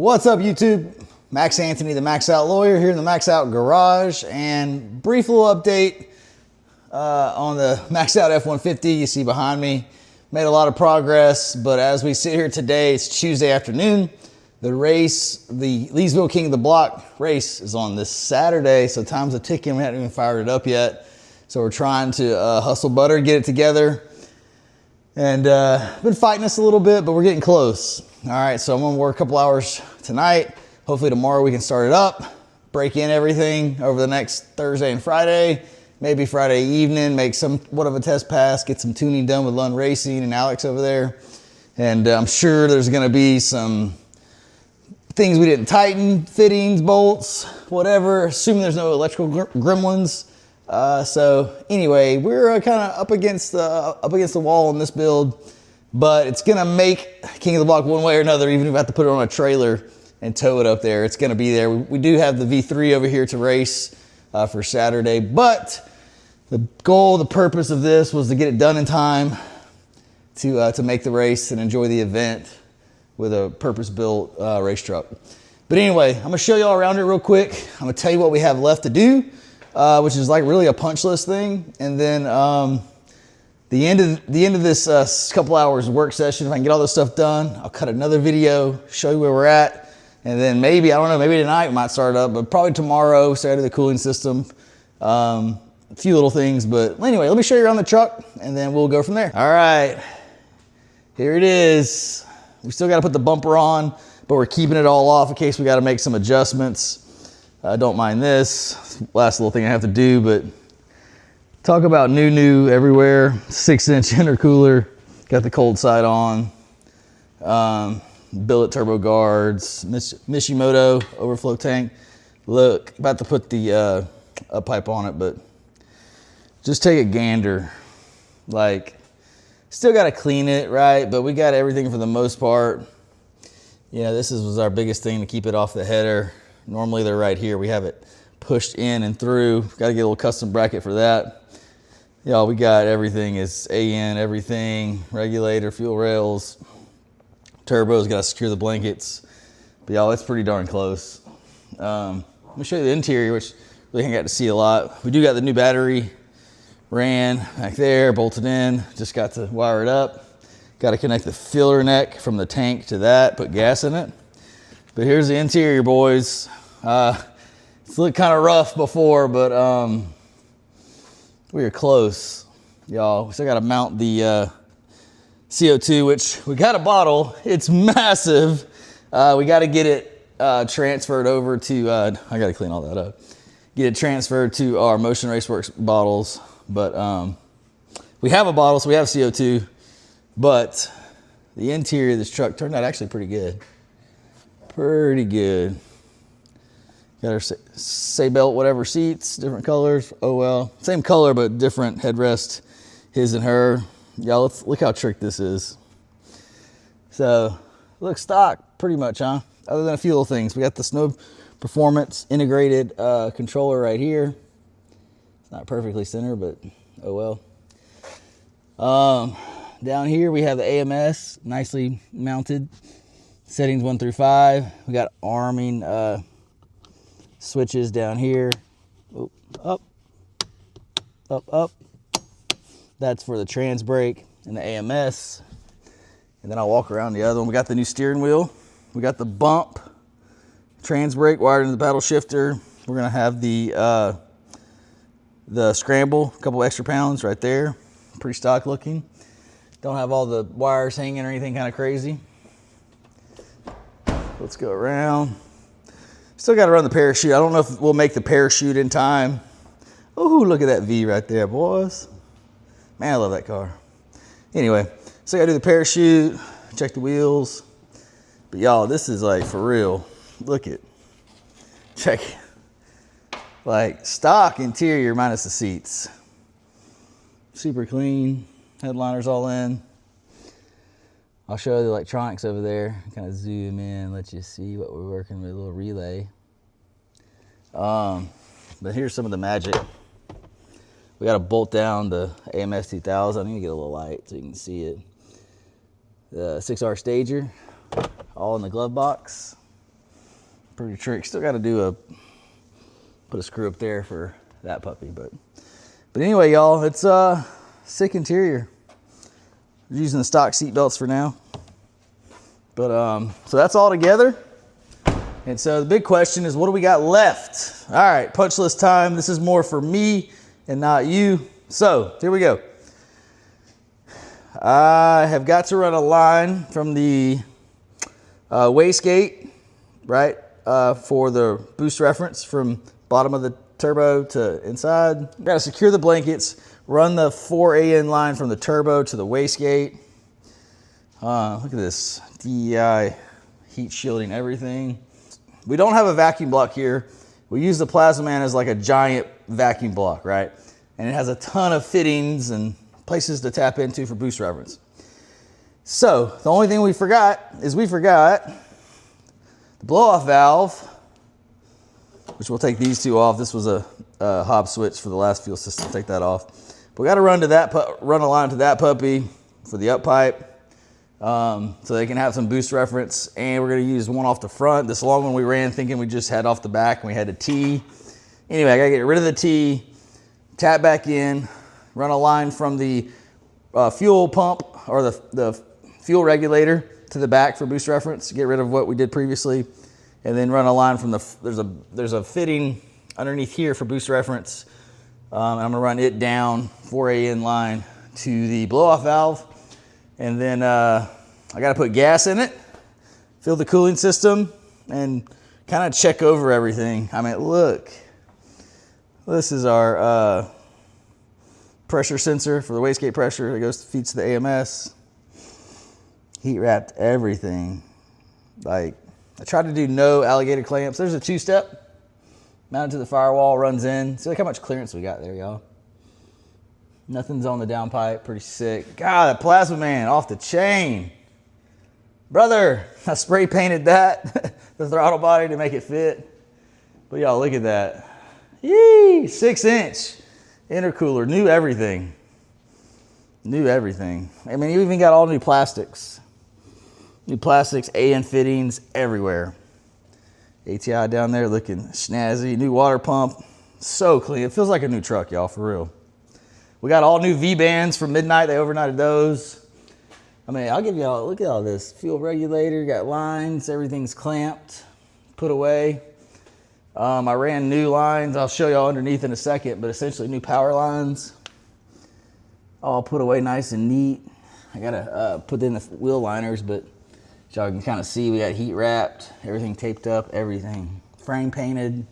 What's up, YouTube? Max Anthony, the Max Out Lawyer, here in the Max Out Garage, and brief little update on the Max Out F150 you see behind me. Made a lot of progress, but as we sit here today, it's Tuesday afternoon. The race, the Leesville King of the Block race, is on this Saturday, so time's a ticking. We haven't even fired it up yet, so we're trying to hustle butter, get it together, and been fighting this a little bit, but we're getting close. All right, so I'm gonna work a couple hours tonight. Hopefully tomorrow we can start it up, break in everything over the next Thursday and Friday, maybe Friday evening, make somewhat of a test pass, get some tuning done with Lund Racing and Alex over there. And I'm sure there's gonna be some things we didn't tighten, fittings, bolts, whatever, assuming there's no electrical gremlins. So anyway, we're kind of up against the wall on this build, but it's gonna make King of the Block one way or another, even if I have to put it on a trailer and tow it up there. It's gonna be there. We do have the V3 over here to race for Saturday, but the goal, the purpose of this was to get it done in time to make the race and enjoy the event with a purpose-built race truck. But anyway, I'm gonna show y'all around it real quick. I'm gonna tell you what we have left to do, which is like really a punch list thing, and then the end of this couple hours work session, if I can get all this stuff done, I'll cut another video, show you where we're at, and then maybe, I don't know, maybe tonight we might start up, but probably tomorrow, start to the cooling system, a few little things. But anyway, let me show you around the truck, and then we'll go from there. All right, here it is. We still got to put the bumper on, but we're keeping it all off in case we got to make some adjustments. I don't mind this. Last little thing I have to do, but talk about new everywhere. 6-inch intercooler, got the cold side on. Billet turbo guards, Mishimoto overflow tank. Look, about to put the up pipe on it, but just take a gander. Like, still got to clean it, right? But we got everything for the most part. You know, this was our biggest thing to keep it off the header. Normally they're right here. We have it pushed in and through. Got to get a little custom bracket for that. Y'all, we got everything is AN, everything, regulator, fuel rails, turbos, got to secure the blankets. But y'all, it's pretty darn close. Let me show you the interior, which really ain't got to see a lot. We do got the new battery ran back there, bolted in, just got to wire it up. Got to connect the filler neck from the tank to that, put gas in it. But here's the interior, boys. It's looked kind of rough before, but we are close, y'all. We still got to mount the CO2, which we got a bottle. It's massive. We got to get it transferred over to, I got to clean all that up. Get it transferred to our Motion Raceworks bottles. But we have a bottle, so we have CO2. But the interior of this truck turned out actually pretty good. Pretty good. Got our say belt, whatever seats, different colors. Oh well, same color but different headrest, his and her. Y'all, let's look how tricked this is. So, looks stock pretty much, huh? Other than a few little things. We got the Snow Performance integrated controller right here. It's not perfectly centered, but oh well. Down here we have the AMS, nicely mounted. Settings 1 through 5. We got arming switches down here. Oh, up, up, up. That's for the trans brake and the AMS. And then I'll walk around the other one. We got the new steering wheel. We got the bump, trans brake wired into the paddle shifter. We're gonna have the scramble, a couple extra pounds right there. Pretty stock looking. Don't have all the wires hanging or anything kind of crazy. Let's go around. Still got to run the parachute. I don't know if we'll make the parachute in time. Oh, look at that V right there, boys. Man, I love that car. Anyway, so I got to do the parachute, check the wheels. But y'all, this is like for real. Look it. Check it. Like stock interior minus the seats. Super clean. Headliners all in. I'll show you the electronics over there. Kind of zoom in, let you see what we're working with, a little relay. But here's some of the magic. We got to bolt down the AMS 2000. I need to get a little light so you can see it. The 6R stager, all in the glove box. pretty tricky. Still got to do put a screw up there for that puppy, but anyway, y'all, it's sick interior. We're using the stock seat belts for now, but so that's all together. And so the big question is, what do we got left? All right, punch list time. This is more for me and not you. So here we go. I have got to run a line from the wastegate, right, for the boost reference from bottom of the turbo to inside. Got to secure the blankets, run the 4AN line from the turbo to the wastegate. Look at this DEI heat shielding everything. We don't have a vacuum block here. We use the Plasma Man as like a giant vacuum block, right? And it has a ton of fittings and places to tap into for boost reference. So the only thing we forgot the blow-off valve, which we'll take these two off. This was a Hobb switch for the last fuel system. Take that off. But we got to run a line to that puppy for the up pipe. So they can have some boost reference, and we're going to use one off the front. This long one we ran thinking we just had off the back and we had a T. Anyway, I got to get rid of the T, tap back in, run a line from the fuel pump or the fuel regulator to the back for boost reference, get rid of what we did previously, and then run a line from there's a fitting underneath here for boost reference. And I'm going to run it down 4AN line to the blow-off valve. And then I got to put gas in it, fill the cooling system, and kind of check over everything. I mean, look, this is our pressure sensor for the wastegate pressure that feeds to the AMS. Heat wrapped everything. Like, I tried to do no alligator clamps. There's a 2-step mounted to the firewall, runs in. See, look how much clearance we got there, y'all. Nothing's on the downpipe, pretty sick. God, that Plasma Man off the chain. Brother, I spray painted that, the throttle body to make it fit. But y'all, look at that. Yee, 6-inch intercooler, new everything. New everything. I mean, you even got all new plastics. New plastics, AN fittings everywhere. ATI down there looking snazzy. New water pump, so clean. It feels like a new truck, y'all, for real. We got all new V-bands from Midnight. They overnighted those. I mean, I'll give y'all, look at all this. Fuel regulator, got lines, everything's clamped, put away. I ran new lines. I'll show y'all underneath in a second, but essentially new power lines. All put away nice and neat. I gotta put in the wheel liners, but y'all can kind of see we got heat wrapped, everything taped up, everything. Frame painted.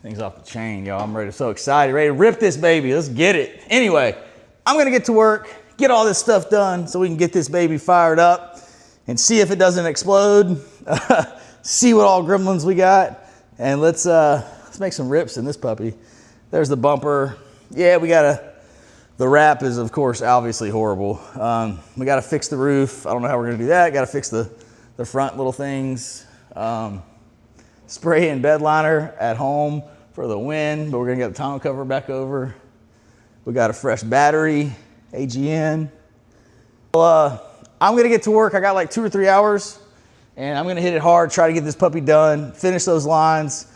Things off the chain, y'all. I'm ready, so excited, ready to rip this baby. Let's get it. Anyway, I'm gonna get to work, get all this stuff done so we can get this baby fired up and see if it doesn't explode. See what all gremlins we got, and let's make some rips in this puppy. There's the bumper. Yeah, the wrap is, of course, obviously horrible. We gotta fix the roof. I don't know how we're gonna do that. Gotta fix the front little things. Spray and bed liner at home for the wind, but we're gonna get the tonneau cover back over. We got a fresh battery, AGN. Well, I'm gonna get to work. I got like 2 or 3 hours, and I'm gonna hit it hard, try to get this puppy done, finish those lines.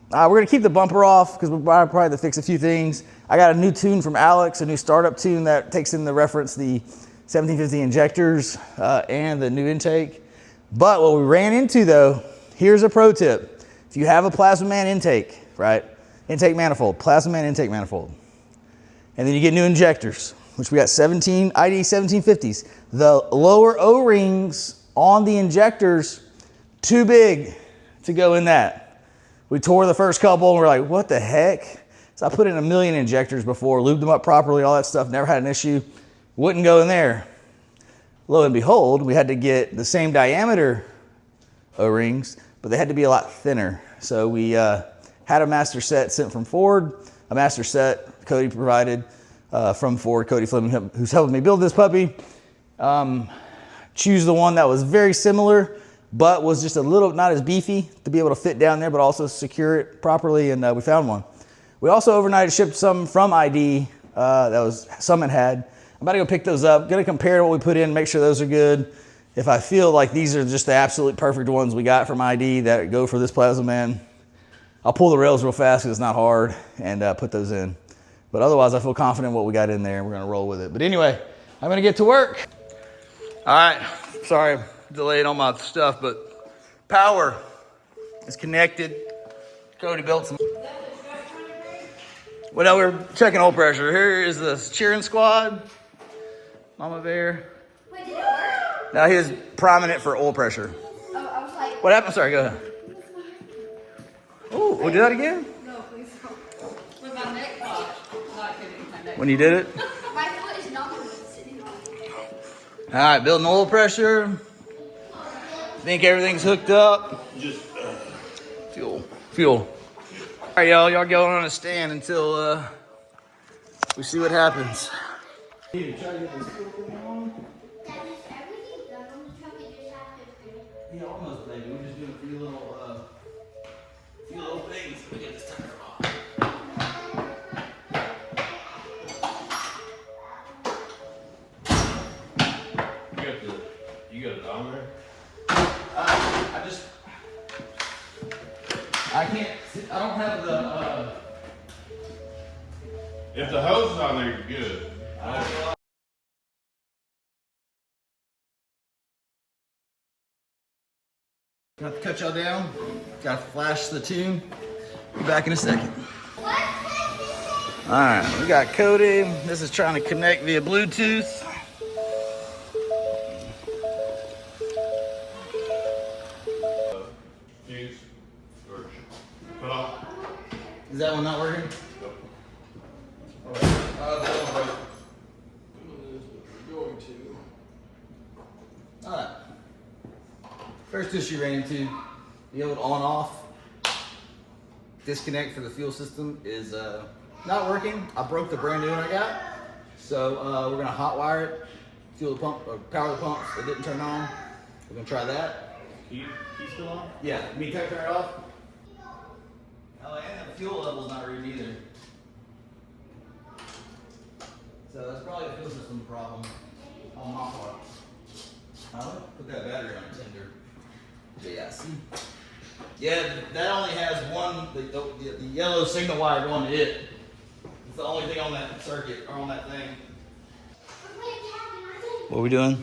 We're gonna keep the bumper off because we'll probably have to fix a few things. I got a new tune from Alex, a new startup tune that takes in the reference the 1750 injectors and the new intake. But what we ran into though, here's a pro tip. If you have a Plasma Man intake, right? Intake manifold, Plasma Man intake manifold. And then you get new injectors, which we got 17 ID 1750s. The lower O-rings on the injectors, too big to go in that. We tore the first couple and we're like, what the heck? So I put in 1 million injectors before, lubed them up properly, all that stuff, never had an issue. Wouldn't go in there. Lo and behold, we had to get the same diameter O-rings, but they had to be a lot thinner. So we had a master set sent from Ford, a master set Coyote provided from Ford, Coyote Fleming, who's helping me build this puppy. Choose the one that was very similar, but was just a little, not as beefy to be able to fit down there, but also secure it properly, and we found one. We also overnight shipped some from ID that was Summit had. I'm about to go pick those up. Gonna compare what we put in, make sure those are good, if I feel like these are just the absolute perfect ones we got from ID that go for this Plasma Man, I'll pull the rails real fast because it's not hard and put those in. But otherwise, I feel confident in what we got in there and we're gonna roll with it. But anyway, I'm gonna get to work. All right, sorry I'm delayed on my stuff, but power is connected. Cody built some. Well, now we're checking oil pressure. Here is the cheering squad. Mama Bear. Wait, did it work? Now here's priming it for oil pressure. Oh, I was like... What happened? Sorry, go ahead. Oh, we'll do that again? No, please don't. With my neck, not kidding, my neck. When you did it? My foot is not sitting on it. All right, building oil pressure. Think everything's hooked up. Just Fuel. All right, y'all go on a stand until we see what happens. Yeah, almost, baby. We're just doing a few little things. We get this timer off. you got it on there? I don't have the, If the hose is on there, you're good. Got to cut y'all down. Got to flash the tune. Be back in a second. All right, we got Coyote. This is trying to connect via Bluetooth. Fuse or cut off. Is that one not working? All right. First issue ran into the old on-off disconnect for the fuel system is not working. I broke the brand new one I got, so we're gonna hot wire it, fuel the pump or power the pumps. It didn't turn on. We're gonna try that. Key still on? Yeah, me turn it off. Oh, and the fuel level's not reading either. So that's probably the fuel system problem on my part. Put that battery on a tender. Yeah, see? Yeah, that only has one, the yellow signal wire going to it. It's the only thing on that circuit, or on that thing. What are we doing?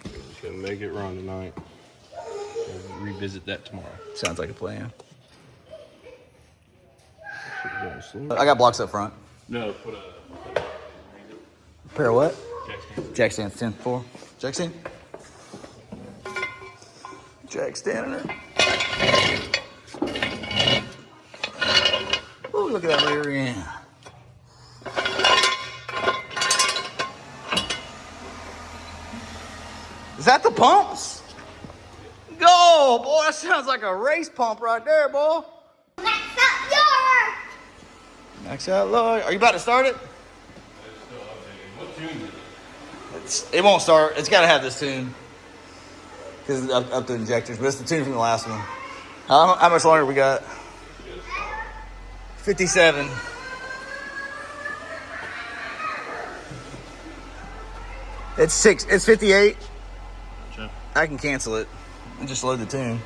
Just gonna make it run tonight. We'll revisit that tomorrow. Sounds like a plan. Going slow. I got blocks up front. No, put a Pair of what? jack stand. Jack stands 10-4. Jack stand? Jack stand in it. Oh, look at that rear end. Is that the pumps? Go, boy, that sounds like a race pump right there, boy. MAXOUTLawyer. Are you about to start it? What tune is it? It won't start. It's got to have this tune. Because it's up to injectors, but it's the tune from the last one. How much longer we got? 57. It's 58. Sure. I can cancel it and just load the tune.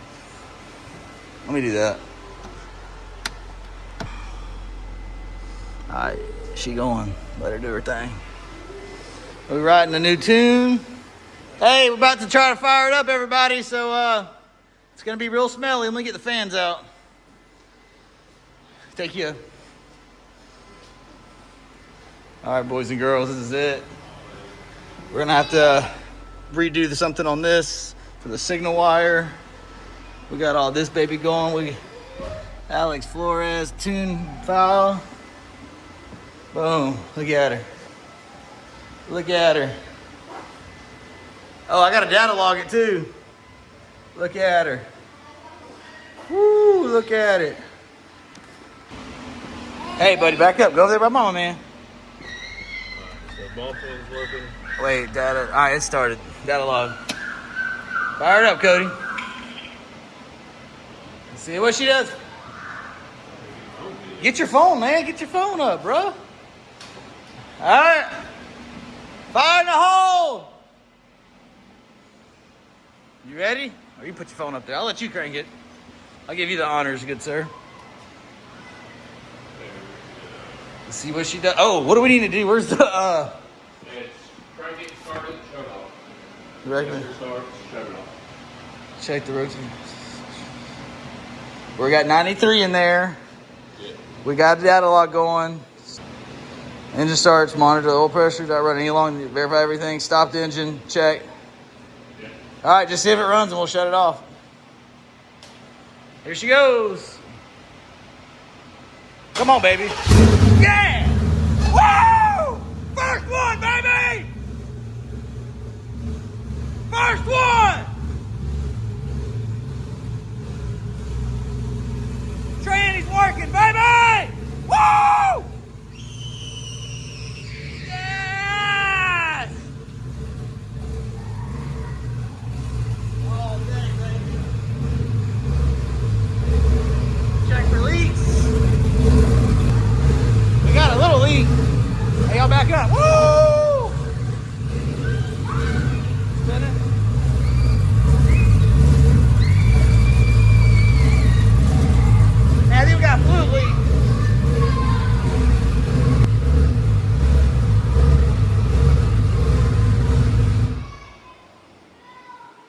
Let me do that. All right, she going. Let her do her thing. We're writing a new tune. Hey, we're about to try to fire it up, everybody. So it's gonna be real smelly. Let me get the fans out. Take you. All right, boys and girls, this is it. We're gonna have to redo something on this for the signal wire. We got all this baby going. Alex Flores tune file. Boom, look at her. Look at her. Oh, I gotta data log it too. Look at her. Woo, look at it. Hey, buddy, back up. Go over there by mama, man. So bump is working. Wait, data. All right, it started. Data log. Fire it up, Cody. Let's see what she does. Get your phone, man. Get your phone up, bro. All right. Fire in the hole. You ready? Or you put your phone up there. I'll let you crank it. I'll give you the honors, good sir. Let's see what she does. Oh, what do we need to do? Where's the It's crank it, start it, shut it off. You reckon? Start, shut it off. Check the rotation. We got 93 in there. Yeah. We got the data log going. Engine starts, monitor the oil pressure, not running any longer, verify everything, stop the engine, check. Yeah. All right, just see if it runs and we'll shut it off. Here she goes. Come on, baby. Yeah! Woo! First one, baby! First one! Tranny's working, baby! Woo! Yes! All day, baby. Check for leaks. We got a little leak. Hey, y'all back up. Woo! Spin it. Man, I think we got a fluid leak.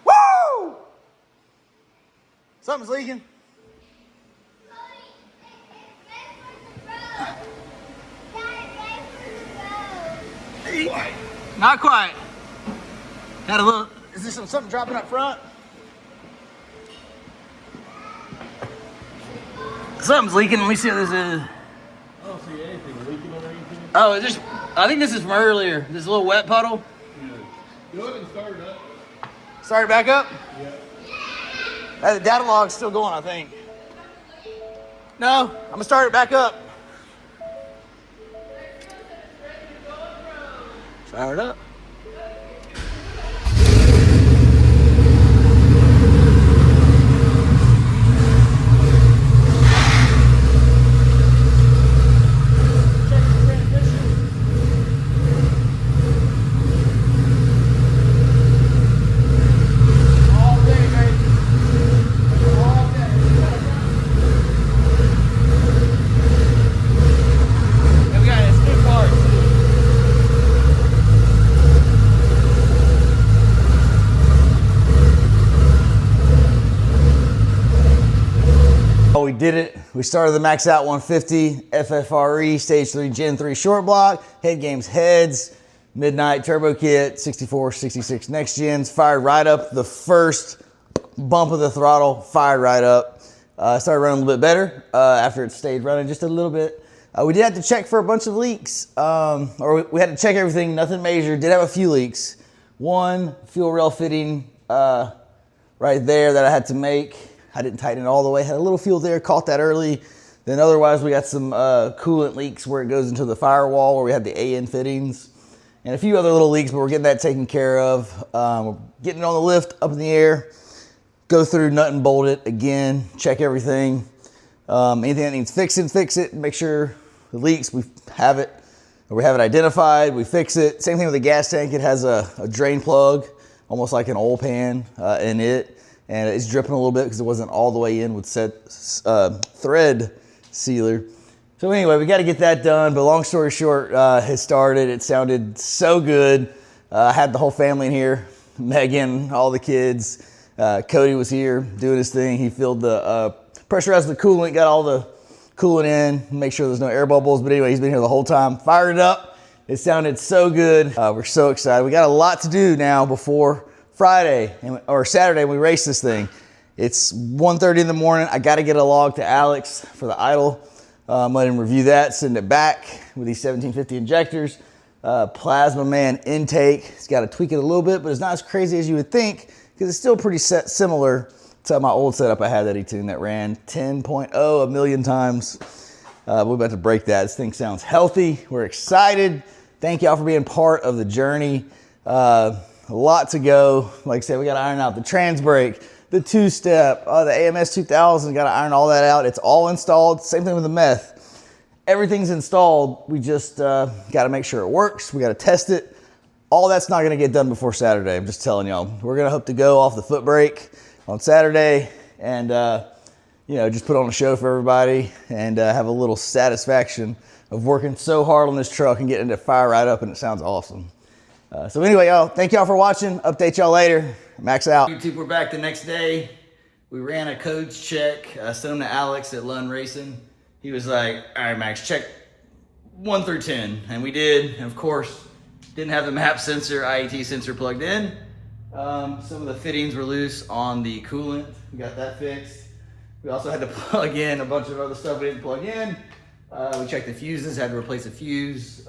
Woo! Something's leaking. Not quite. Had a little. Is there something dropping up front? Something's leaking. Let me see what this is. I don't see anything leaking or anything. Oh, it's just. I think this is from earlier. This little wet puddle. Yeah. Go ahead and start it up. Start it back up. Yeah. The data log's still going, I think. No, I'm gonna start it back up. Fire it up. We did it. We started the Max Out 150 FFRE Stage 3 Gen 3 short block, head games heads, midnight turbo kit, 64, 66 next gens, fired right up. The first bump of the throttle, fired right up. Started running a little bit better after it stayed running just a little bit. We did have to check for a bunch of leaks, or we had to check everything, nothing major. Did have a few leaks. One fuel rail fitting right there that I had to make. I didn't tighten it all the way. Had a little fuel there, caught that early. Then otherwise, we got some coolant leaks where it goes into the firewall where we had the AN fittings. And a few other little leaks, but we're getting that taken care of. We're getting it on the lift, up in the air. Go through, nut and bolt it again. Check everything. Anything that needs fixing, fix it. Make sure the leaks, we have it. Or we have it identified, we fix it. Same thing with the gas tank. It has a drain plug, almost like an oil pan in it. And it's dripping a little bit because it wasn't all the way in with thread sealer. So anyway, we got to get that done. But long story short, it started. It sounded so good. I had the whole family in here. Megan, all the kids. Cody was here doing his thing. He filled the pressurized the coolant, got all the coolant in, make sure there's no air bubbles. But anyway, he's been here the whole time. Fired it up. It sounded so good. We're so excited. We got a lot to do now before Friday or Saturday when we race this thing. It's 1:30 in the morning. I got to get a log to Alex for the idle. Let him review that, send it back with these 1750 injectors. Plasma Man intake. It's got to tweak it a little bit, but it's not as crazy as you would think because it's still pretty similar to my old setup I had that he tuned that ran 10.0 a million times. We're about to break that. This thing sounds healthy. We're excited. Thank y'all for being part of the journey. A lot to go. Like I said, we got to iron out the trans brake, the two-step, the AMS 2000, got to iron all that out. It's all installed. Same thing with the meth. Everything's installed. We just got to make sure it works. We got to test it. all that's not gonna get done before Saturday. I'm just telling y'all. We're gonna hope to go off the foot brake on Saturday and you know, just put on a show for everybody and have a little satisfaction of working so hard on this truck and getting it to fire right up, and it sounds awesome. So anyway, y'all, thank y'all for watching. Update y'all later. Max out. YouTube, we're back the next day. We ran a codes check, sent them to Alex at Lund Racing. He was like, all right, Max, check 1 through 10. And we did, and of course, didn't have the map sensor, IET sensor plugged in. Some of the fittings were loose on the coolant. We got that fixed. We also had to plug in a bunch of other stuff we didn't plug in. We checked the fuses, had to replace a fuse.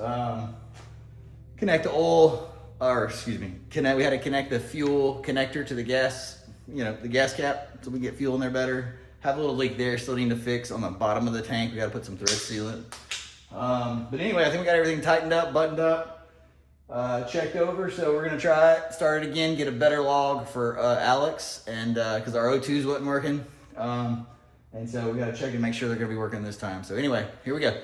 Connect the oil, or excuse me, we had to connect the fuel connector to the gas, you know, the gas cap, so we get fuel in there better. Have a little leak there, still need to fix on the bottom of the tank. We gotta put some thread sealant. But anyway, I think we got everything tightened up, buttoned up, checked over. So we're gonna try it, start it again, get a better log for Alex, and because our O2s wasn't working. And so we gotta check and make sure they're gonna be working this time. So anyway, here we go.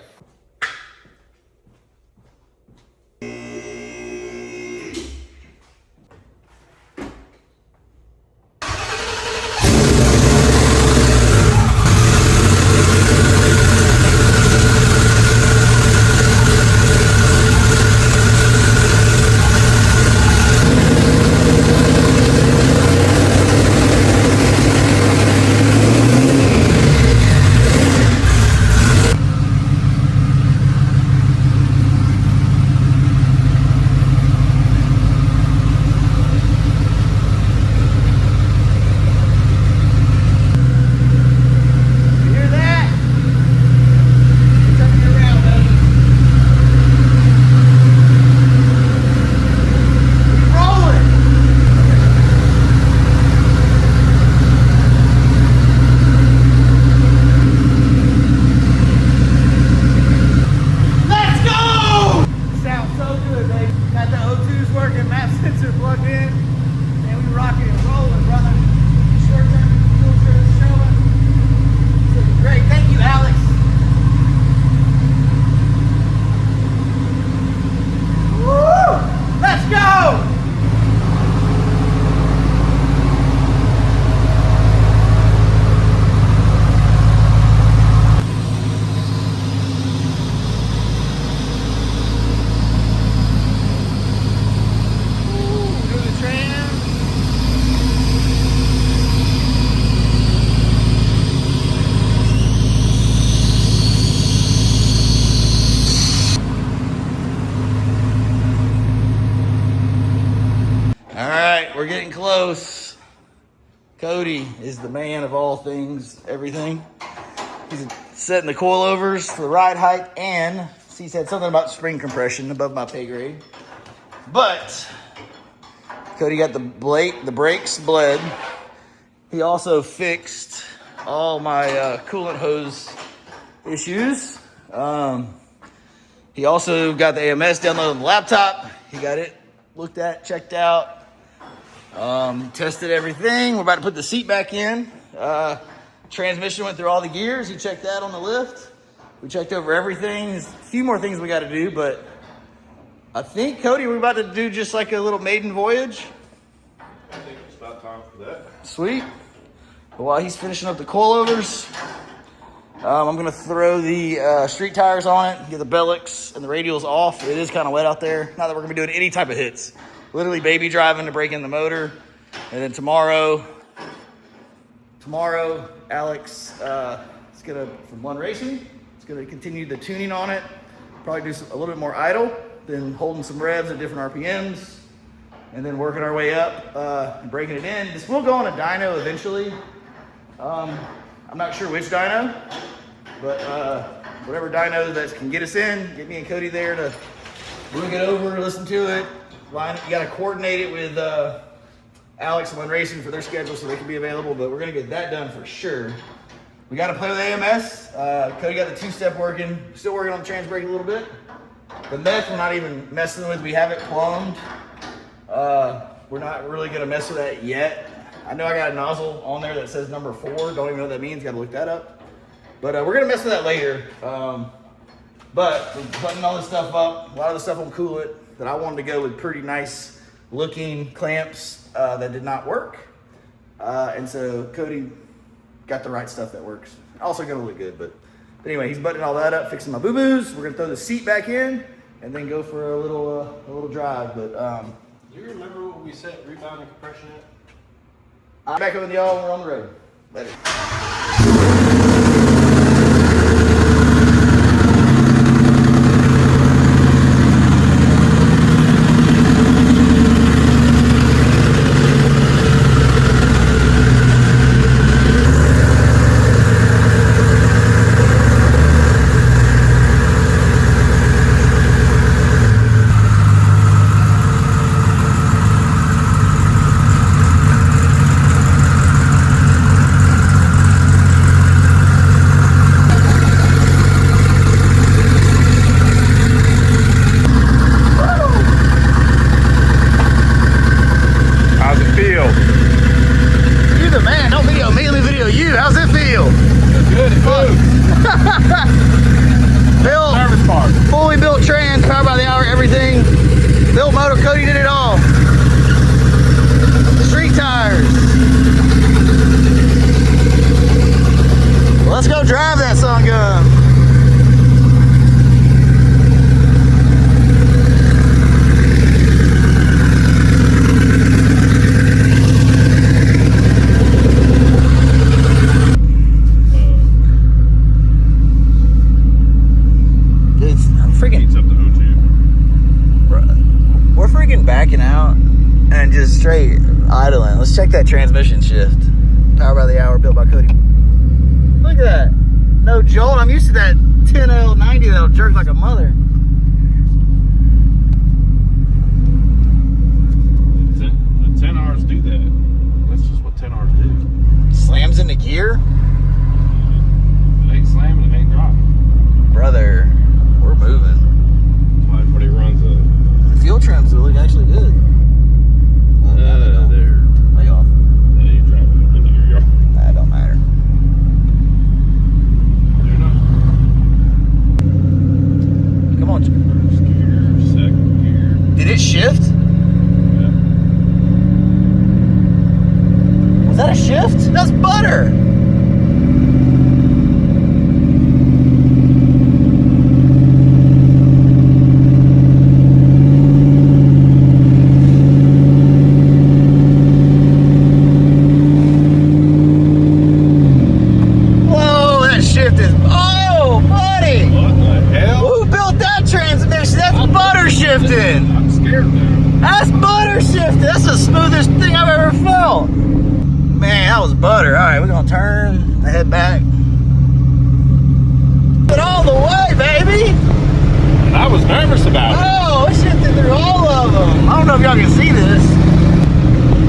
We're getting close. Cody is the man of all things, everything. He's setting the coilovers for the ride height, and he said something about spring compression above my pay grade. But Cody got the brakes bled. He also fixed all my coolant hose issues. He also got the AMS downloaded on the laptop. He got it looked at, checked out. Tested everything. We're about to put the seat back in. Transmission went through all the gears. He checked that on the lift. We checked over everything. There's a few more things we got to do, but I think, Cody, we're about to do just like a little maiden voyage. I think it's about time for that. Sweet. But while he's finishing up the coilovers, I'm going to throw the street tires on it, get the Bellix and the radials off. It is kind of wet out there. Not that we're going to be doing any type of hits. Literally baby driving to break in the motor. And then tomorrow, Alex is going to, from One Racing, is going to continue the tuning on it. Probably do a little bit more idle, then holding some revs at different RPMs, and then working our way up and breaking it in. This will go on a dyno eventually. I'm not sure which dyno, but whatever dyno that can get us in, get me and Cody there to bring it over, listen to it. You got to coordinate it with Alex and One Racing for their schedule so they can be available, but we're going to get that done for sure. We got to play with AMS. Cody got the two-step working. Still working on the trans brake a little bit. The meth we're not even messing with. We have it plumbed. We're not really going to mess with that yet. I know I got a nozzle on there that says number 4. Don't even know what that means. Got to look that up. But we're going to mess with that later. But we're putting all this stuff up. A lot of the stuff on coolant. that I wanted to go with pretty nice looking clamps that did not work. And so Cody got the right stuff that works. Also gonna look good, but anyway, he's buttoning all that up, fixing my boo-boos. We're gonna throw the seat back in and then go for a little drive. But Do you remember what we set rebound and compression at? I'm back with y'all when we're on the road. Later. How's it feel? You the man, don't video me, let me video you. How's it feel? Good, it moves. Built, Service part. fully built trans, power by the hour, everything. Built motor, Cody did it all. Street tires. Well, let's go drive that son gun. We're freaking backing out and just straight idling. Let's check that transmission shift. Power by the hour, built by Cody. Look at that. No jolt. I'm used to that 10L90 that'll jerk like a mother. The 10Rs do that. That's just what 10Rs do. Slams into gear. It ain't slamming, it ain't dropping. Brother, we're moving. That's why everybody runs a... The fuel trims look actually good. Well, now they don't. they're... Way off. Yeah, you're driving into your yard. That don't matter. They're not. Come on. First gear, second gear. Did it shift? Yeah. Was that a shift? That's butter. I'm scared now. That's butter shifted. That's the smoothest thing I've ever felt. Man, that was butter. All right, we're gonna turn and head back. But all the way, baby. And I was nervous about it. Oh, it shifted through all of them. I don't know if y'all can see this.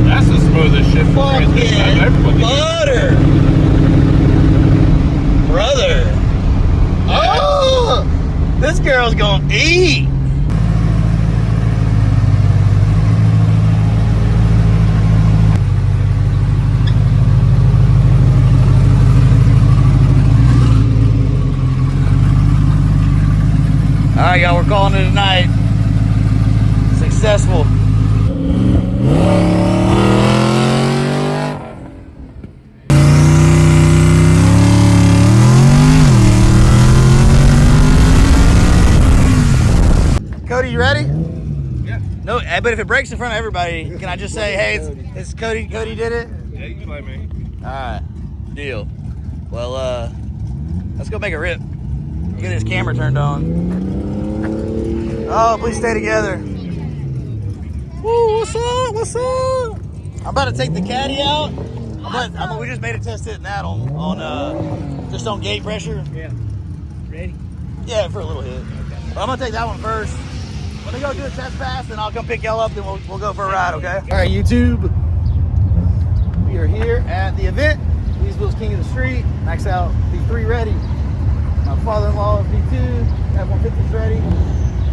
That's the smoothest shift for transmission I've ever put in. Butter. Brother. Oh, this girl's gonna eat. All right, y'all, we're calling it a night. Successful. Cody, you ready? Yeah. No, but if it breaks in front of everybody, can I just say, hey, it's Cody. Cody did it? Yeah, you can blame me. All right, deal. Well, let's go make a rip. Get his camera turned on. Oh, please stay together. Woo, what's up? What's up? I'm about to take the caddy out, but we just made a test hitting that on just on gate pressure. Yeah. Ready? Yeah, for a little hit. Okay. But I'm gonna take that one first. Let me go do a test pass, and I'll come pick y'all up, then we'll go for a ride, okay? All right, YouTube. We are here at the event. Leesville's King of the Street. Max Out V3 ready. My father-in-law V2. F150's ready.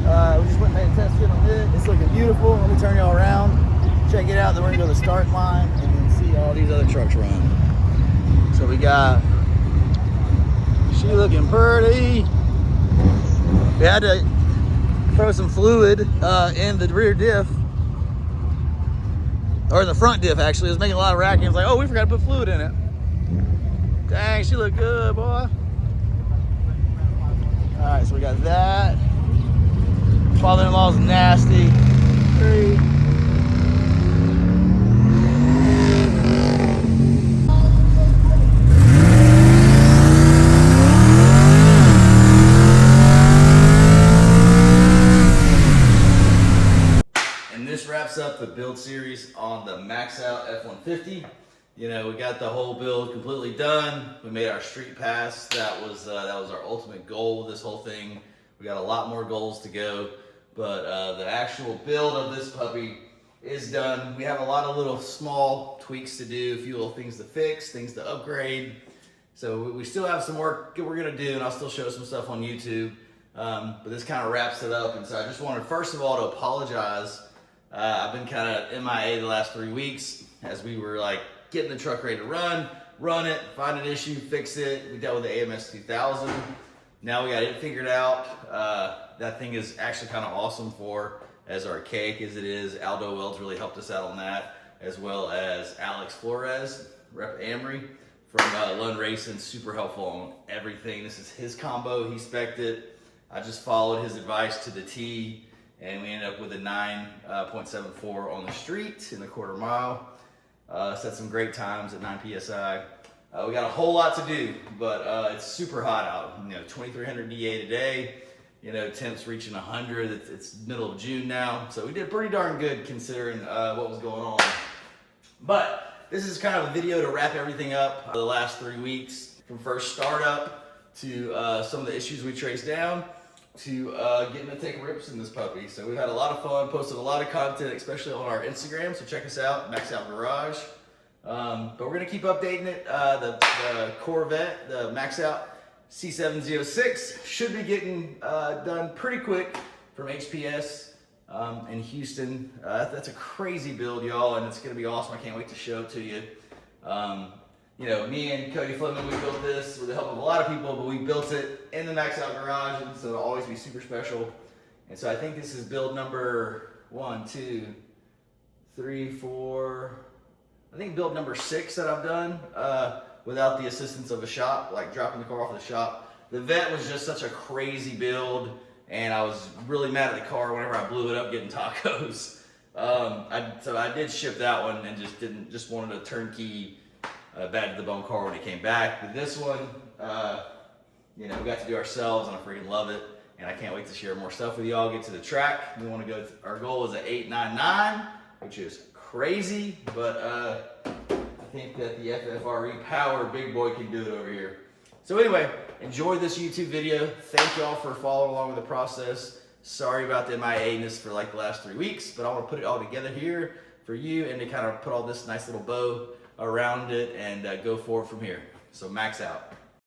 We just went and made a test fit on it. It's looking beautiful. Let me turn y'all around. Check it out. Then we're gonna go to the start line and then see all these other trucks run. So we got, she looking pretty. We had to throw some fluid in the rear diff, or in the front diff actually. It was making a lot of racking. I was like, oh, we forgot to put fluid in it. Dang, she looked good, boy. All right, so we got that. Father-in-law's nasty. 3. And this wraps up the build series on the MAXOUT F150. You know, we got the whole build completely done. We made our street pass. That was our ultimate goal with this whole thing. We got a lot more goals to go, but the actual build of this puppy is done. We have a lot of little small tweaks to do, a few little things to fix, things to upgrade. So we still have some work we're gonna do, and I'll still show some stuff on YouTube. But this kind of wraps it up. And so I just wanted, first of all, to apologize. I've been kind of MIA the last 3 weeks as we were like getting the truck ready to run it, find an issue, fix it. We dealt with the AMS 2000. Now we got it figured out. That thing is actually kind of awesome for as archaic as it is. Aldo Welds really helped us out on that, as well as Alex Flores, Rep Amory from Lund Racing, super helpful on everything. This is his combo, he spec'd it. I just followed his advice to the T, and we ended up with a 9.74 on the street in the quarter mile. Set some great times at 9 PSI. We got a whole lot to do, but it's super hot out. You know, 2,300 DA today. You know, temps reaching 100. It's middle of June now, so we did pretty darn good considering what was going on. But this is kind of a video to wrap everything up. The last 3 weeks, from first startup to some of the issues we traced down to getting to take rips in this puppy. So we've had a lot of fun, posted a lot of content, especially on our Instagram. So check us out, Max Out Garage. But we're gonna keep updating it. The Corvette, the MAXOUT C706, should be getting done pretty quick from HPS in Houston. That's a crazy build, y'all, and it's gonna be awesome. I can't wait to show it to you. You know, me and Cody Fleming, we built this with the help of a lot of people, but we built it in the MAXOUT garage, and so it'll always be super special. And so I think this is build number 1, 2, 3, 4. I think build number 6 that I've done without the assistance of a shop, like dropping the car off at the shop. The Vet was just such a crazy build, and I was really mad at the car whenever I blew it up getting tacos. So I did ship that one and just wanted a turnkey bad to the bone car when it came back. But this one, you know, we got to do ourselves, and I freaking love it. And I can't wait to share more stuff with y'all. Get to the track. We want to go. Our goal is at 899, which is crazy, but I think that the FFRE Power Big Boy can do it over here. So anyway, enjoy this YouTube video. Thank y'all for following along with the process. Sorry about the MIA-ness for like the last 3 weeks, but I want to put it all together here for you and to kind of put all this nice little bow around it and go forward from here. So Max out.